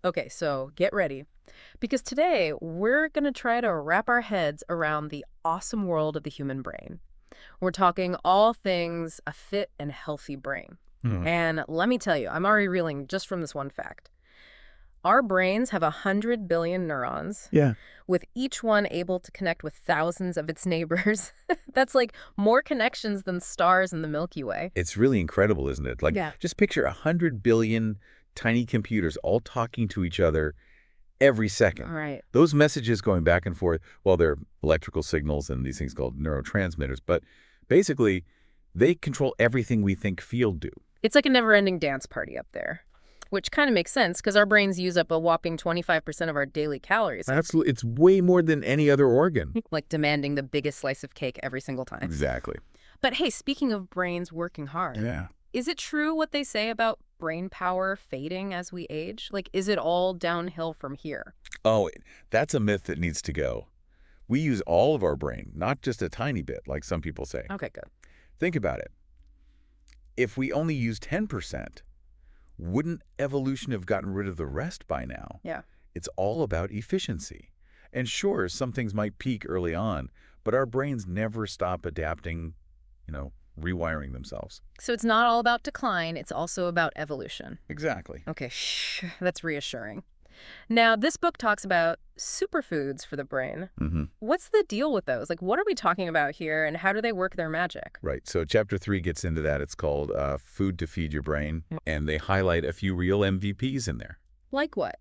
Okay, so get ready. Because today we're going to try to wrap our heads around the awesome world of the human brain. We're talking all things a fit and healthy brain. Hmm. And let me tell you, I'm already reeling just from this one fact. Our brains have 100 billion neurons, Yeah. with each one able to connect with thousands of its neighbors. That's like more connections than stars in the Milky Way. It's really incredible, isn't it? Like, Yeah. just picture 100 billion tiny computers all talking to each other every All second. right. Those messages going back and forth, well, they're electrical signals and these things called neurotransmitters, but basically, they control everything we think feel do. It's like a never-ending dance party up there, which kind of makes sense because our brains use up a whopping 25% of our daily calories, Absolutely. It's way more than any other organ. like demanding the biggest slice of cake every single time. Exactly. But hey, speaking of brains working hard, Yeah. is it true what they say about brain power fading as we age? Like, is it all downhill from here? Oh, that's a myth that needs to go. We use all of our brain, not just a tiny bit, like some people say. Okay, good. Think about it. If we only use 10%, wouldn't evolution have gotten rid of the rest by now? Yeah. It's all about efficiency. And sure, some things might peak early on, but our brains never stop adapting, rewiring themselves. So it's not all about decline, it's also about evolution. Exactly. Okay, that's reassuring. Now, this book talks about superfoods for the brain. Mm-hmm. What's the deal with those? Like, what are we talking about here, and how do they work their magic? Right. So chapter 3 gets into that. It's called Food to Feed Your Brain, Yep. and they highlight a few real MVPs in there. Like what?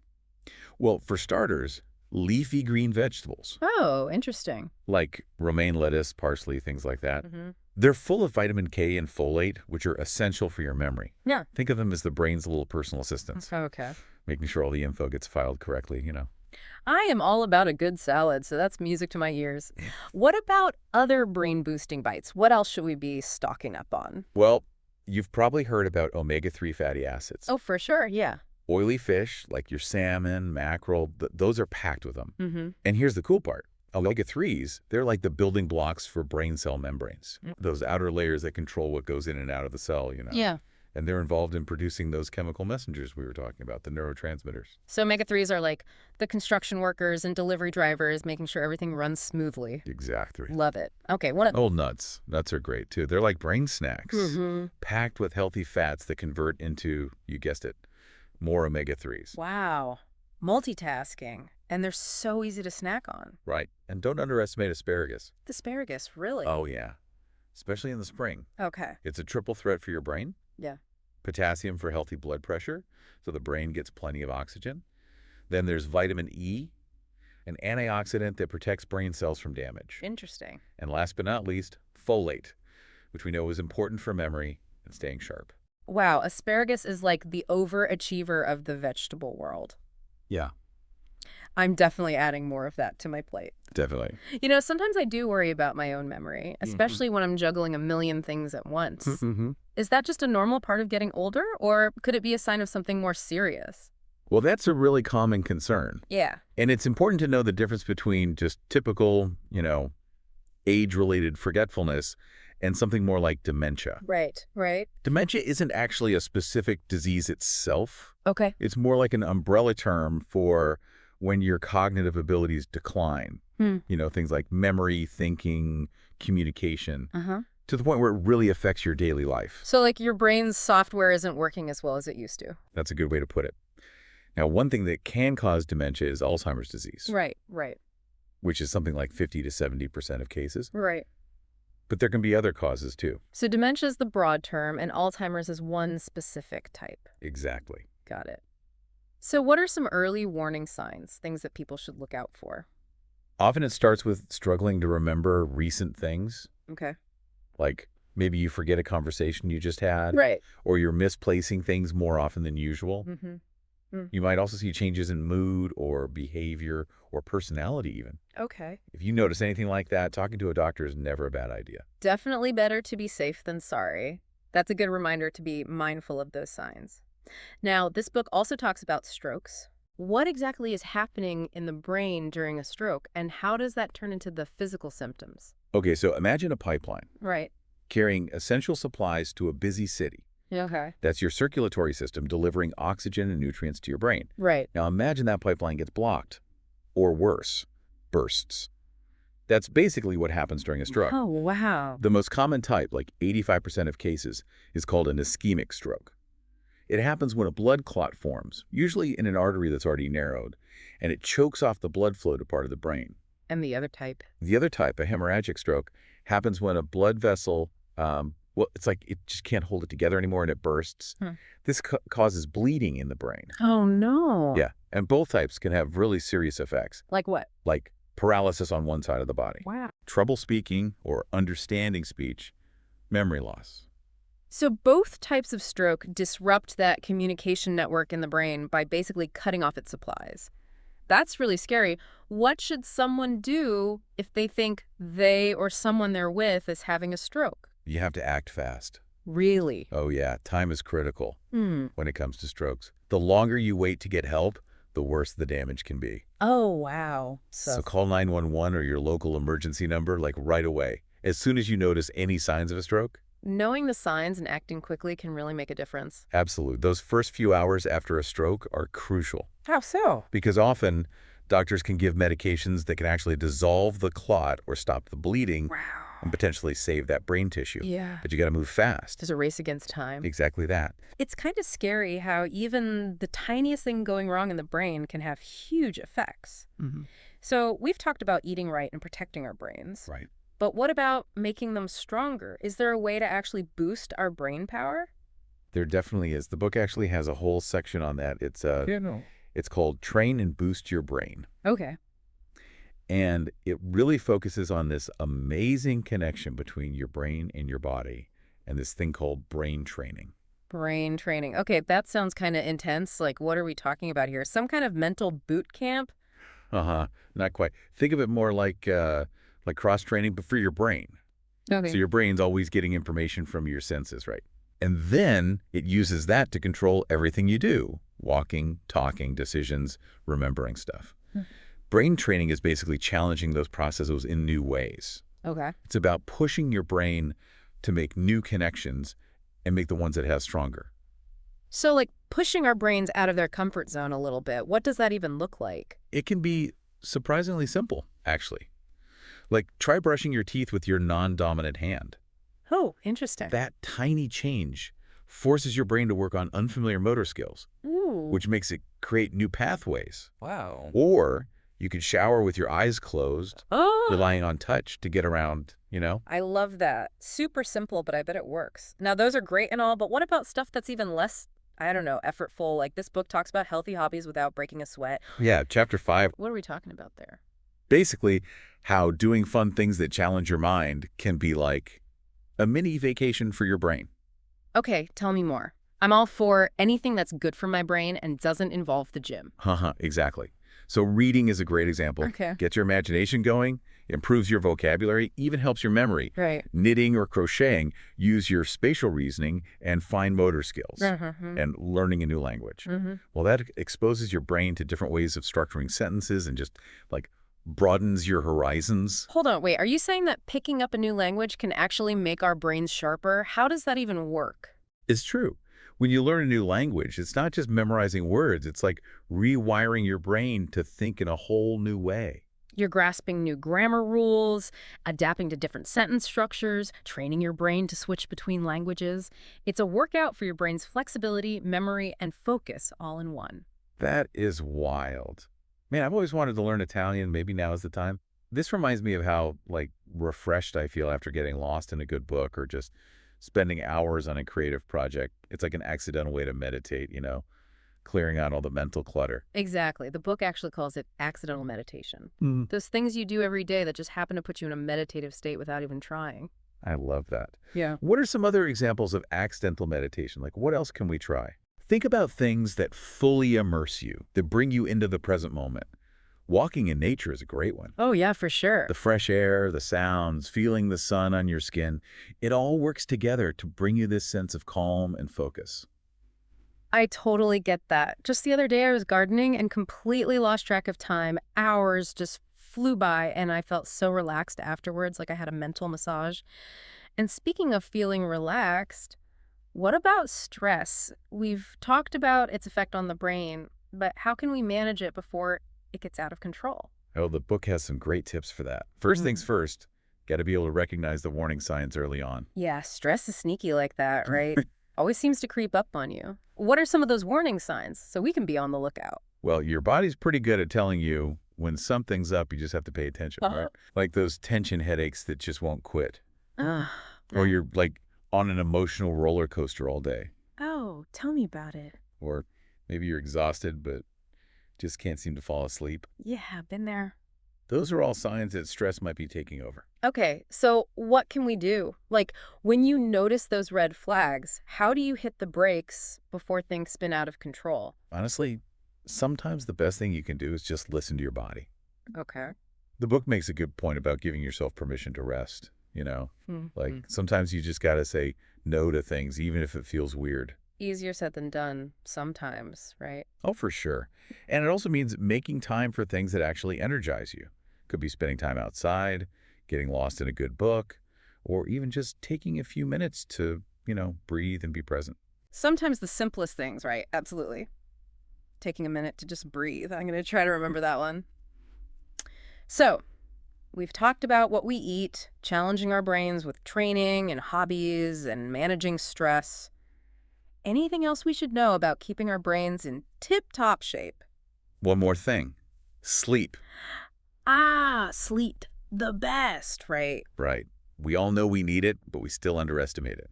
Well, for starters, leafy green vegetables, Oh, interesting. like romaine lettuce, parsley, things like that. Mm-hmm. They're full of vitamin K and folate, which are essential for your memory. Yeah. Think of them as the brain's little personal assistants, Okay. making sure all the info gets filed correctly. I am all about a good salad, so that's music to my ears. What about other brain-boosting bites? What else should we be stocking up on? Well, you've probably heard about omega-3 fatty acids. Oh, for sure, yeah. Oily fish, like your salmon, mackerel, those are packed with them. Mm-hmm. And here's the cool part. Omega-3s, they're like the building blocks for brain cell membranes. Those outer layers that control what goes in and out of the cell. Yeah. And they're involved in producing those chemical messengers we were talking about, the neurotransmitters. So omega-3s are like the construction workers and delivery drivers, making sure everything runs smoothly. Exactly. Love it. Okay, what? Oh, nuts. Nuts are great, too. They're like brain snacks, Mm-hmm. packed with healthy fats that convert into, you guessed it, more omega-3s. Wow. Multitasking. And they're so easy to snack on. Right. And don't underestimate asparagus. Asparagus, really? Oh, yeah. Especially in the spring. Okay. It's a triple threat for your brain. Yeah. Potassium for healthy blood pressure, so the brain gets plenty of oxygen. Then there's vitamin E, an antioxidant that protects brain cells from damage. Interesting. And last but not least, folate, which we know is important for memory and staying sharp. Wow, asparagus is like the overachiever of the vegetable world. Yeah, I'm definitely adding more of that to my plate. definitely. Sometimes I do worry about my own memory, especially when I'm juggling a million things at once. Mm-hmm. Is that just a normal part of getting older, or could it be a sign of something more serious? Well, that's a really common concern. Yeah. And it's important to know the difference between just typical, age-related forgetfulness and something more like dementia. Right, right. Dementia isn't actually a specific disease itself. Okay. It's more like an umbrella term for when your cognitive abilities decline. Things like memory, thinking, communication, Uh-huh. to the point where it really affects your daily life. So like your brain's software isn't working as well as it used to. That's a good way to put it. Now, one thing that can cause dementia is Alzheimer's disease, Right, right, which is something like 50 to 70% of cases. right. But there can be other causes, too. So dementia is the broad term, and Alzheimer's is one specific type. Exactly. Got it. So what are some early warning signs, things that people should look out for? Often it starts with struggling to remember recent things, Okay. like maybe you forget a conversation you just had, Right. or you're misplacing things more often than usual. Mm-hmm. You might also see changes in mood or behavior or personality even. Okay. If you notice anything like that, talking to a doctor is never a bad idea. Definitely better to be safe than sorry. That's a good reminder to be mindful of those signs. Now, this book also talks about strokes. What exactly is happening in the brain during a stroke, and how does that turn into the physical symptoms? Okay, so imagine a pipeline Right. carrying essential supplies to a busy city. Okay. That's your circulatory system delivering oxygen and nutrients to your brain. Right. Now imagine that pipeline gets blocked, or worse, bursts. That's basically what happens during a stroke. Oh, wow. The most common type, like 85% of cases, is called an ischemic stroke. It happens when a blood clot forms, usually in an artery that's already narrowed, and it chokes off the blood flow to part of the brain. And the other type? The other type, a hemorrhagic stroke, happens when a blood vessel, it's like it just can't hold it together anymore and it bursts. Hmm. This causes bleeding in the brain. Oh, no. Yeah, and both types can have really serious effects, Like what? like paralysis on one side of the body, Wow. trouble speaking or understanding speech, memory loss. So both types of stroke disrupt that communication network in the brain by basically cutting off its supplies. That's really scary. What should someone do if they think they or someone they're with is having a stroke? You have to act fast. Really? Oh yeah, time is critical Hmm. when it comes to strokes. The longer you wait to get help, the worse the damage can be. Oh, wow. So call 911 or your local emergency number like right away, as soon as you notice any signs of a stroke. Knowing the signs and acting quickly can really make a difference. Absolutely. Those first few hours after a stroke are crucial How so? because often doctors can give medications that can actually dissolve the clot or stop the bleeding Wow. and potentially save that brain tissue. Yeah. But you got to move fast. There's a race against time. Exactly that. It's kind of scary how even the tiniest thing going wrong in the brain can have huge effects. So we've talked about eating right and protecting our brains. Right. But what about making them stronger? Is there a way to actually boost our brain power? There definitely is. The book actually has a whole section on that. It's called Train and Boost Your Brain. Okay. And it really focuses on this amazing connection between your brain and your body and this thing called brain training. Brain training. Okay, that sounds kind of intense. Like, what are we talking about here? Some kind of mental boot camp? Uh-huh. Not quite. Think of it more like cross-training, but for your brain. Okay. So your brain's always getting information from your senses, right? And then it uses that to control everything you do. Walking, talking, decisions, remembering stuff. Brain training is basically challenging those processes in new ways. Okay. It's about pushing your brain to make new connections and make the ones it has stronger. So, like, pushing our brains out of their comfort zone a little bit. What does that even look like? It can be surprisingly simple, actually. Like, try brushing your teeth with your non-dominant hand. Oh, interesting. That tiny change forces your brain to work on unfamiliar motor skills, Ooh. which makes it create new pathways. Wow. Or you could shower with your eyes closed, Oh, relying on touch to get around, I love that. Super simple, but I bet it works. Now, those are great and all, but what about stuff that's even less, I don't know, effortful? Like this book talks about healthy hobbies without breaking a sweat. Yeah, chapter 5, What are we talking about there? basically how doing fun things that challenge your mind can be like a mini vacation for your brain. Okay, tell me more. I'm all for anything that's good for my brain and doesn't involve the gym. Exactly. So reading is a great example. Okay. Gets your imagination going, improves your vocabulary, even helps your memory. Right. Knitting or crocheting, use your spatial reasoning and fine motor skills. And learning a new language. Well, that exposes your brain to different ways of structuring sentences and just like broadens your horizons. Hold on, wait. Are you saying that picking up a new language can actually make our brains sharper? How does that even work? It's true. When you learn a new language, it's not just memorizing words. It's like rewiring your brain to think in a whole new way. You're grasping new grammar rules, adapting to different sentence structures, training your brain to switch between languages. It's a workout for your brain's flexibility, memory, and focus all in one. That is wild. Man, I've always wanted to learn Italian. Maybe now is the time. This reminds me of how, like, refreshed I feel after getting lost in a good book or just spending hours on a creative project. It's like an accidental way to meditate, clearing out all the mental clutter. Exactly. The book actually calls it accidental meditation. Mm. Those things you do every day that just happen to put you in a meditative state without even trying. I love that. Yeah. What are some other examples of accidental meditation? Like, what else can we try? Think about things that fully immerse you, that bring you into the present moment. Walking in nature is a great one. Oh, yeah, for sure. The fresh air, the sounds, feeling the sun on your skin, it all works together to bring you this sense of calm and focus. I totally get that. Just the other day I was gardening and completely lost track of time. Hours just flew by and I felt so relaxed afterwards, like I had a mental massage. And speaking of feeling relaxed, What about stress? We've talked about its effect on the brain, but how can we manage it before it gets out of control? Oh, the book has some great tips for that. First things Mm. first, got to be able to recognize the warning signs early on. Yeah, stress is sneaky like that, right? Always seems to creep up on you. What are some of those warning signs so we can be on the lookout? Well, your body's pretty good at telling you when something's up, you just have to pay attention, right? Like those tension headaches that just won't quit. Ugh. Or you're like on an emotional roller coaster all day. Oh, tell me about it. Or maybe you're exhausted but just can't seem to fall asleep. Yeah, been there. Those are all signs that stress might be taking over. Okay, so what can we do? Like, when you notice those red flags, how do you hit the brakes before things spin out of control? Honestly, sometimes the best thing you can do is just listen to your body. Okay. The book makes a good point about giving yourself permission to rest, Like Mm-hmm. sometimes you just got to say no to things, even if it feels weird. Easier said than done sometimes, right? Oh, for sure. And it also means making time for things that actually energize you. Could be spending time outside, getting lost in a good book, or even just taking a few minutes to, breathe and be present. Sometimes the simplest things, right? Absolutely. Taking a minute to just breathe. I'm going to try to remember that one. So, we've talked about what we eat, challenging our brains with training and hobbies and managing stress. Anything else we should know about keeping our brains in tip-top shape? One more thing, sleep. Ah, sleep. The best, right? Right. We all know we need it, but we still underestimate it.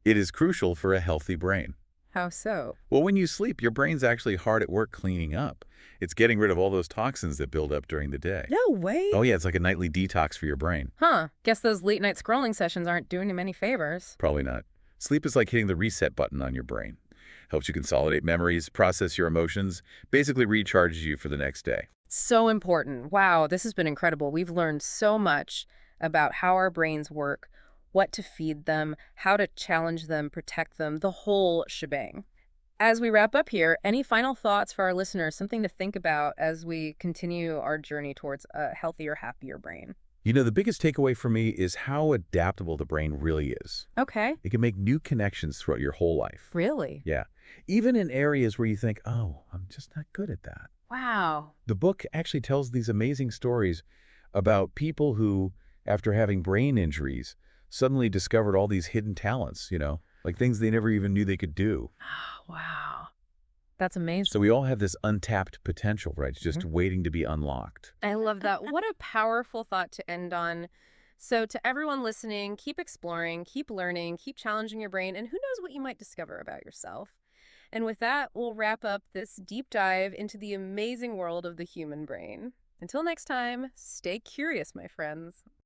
It is crucial for a healthy brain. How so? Well, when you sleep, your brain's actually hard at work cleaning up. It's getting rid of all those toxins that build up during the day. No way. Oh, yeah, it's like a nightly detox for your brain. Huh. Guess those late night scrolling sessions aren't doing him any favors. Probably not. Sleep is like hitting the reset button on your brain. Helps you consolidate memories, process your emotions, basically recharges you for the next day. So important. Wow, this has been incredible. We've learned so much about how our brains work, what to feed them, how to challenge them, protect them, the whole shebang. As we wrap up here, any final thoughts for our listeners, something to think about as we continue our journey towards a healthier, happier brain? The biggest takeaway for me is how adaptable the brain really is. Okay. It can make new connections throughout your whole life. Really? Yeah. Even in areas where you think, oh, I'm just not good at that. Wow. The book actually tells these amazing stories about people who, after having brain injuries, suddenly discovered all these hidden talents, like things they never even knew they could do. Wow. That's amazing. So we all have this untapped potential, right? It's just waiting to be unlocked. I love that. What a powerful thought to end on. So, to everyone listening, keep exploring, keep learning, keep challenging your brain, and who knows what you might discover about yourself. And with that, we'll wrap up this deep dive into the amazing world of the human brain. Until next time, stay curious, my friends.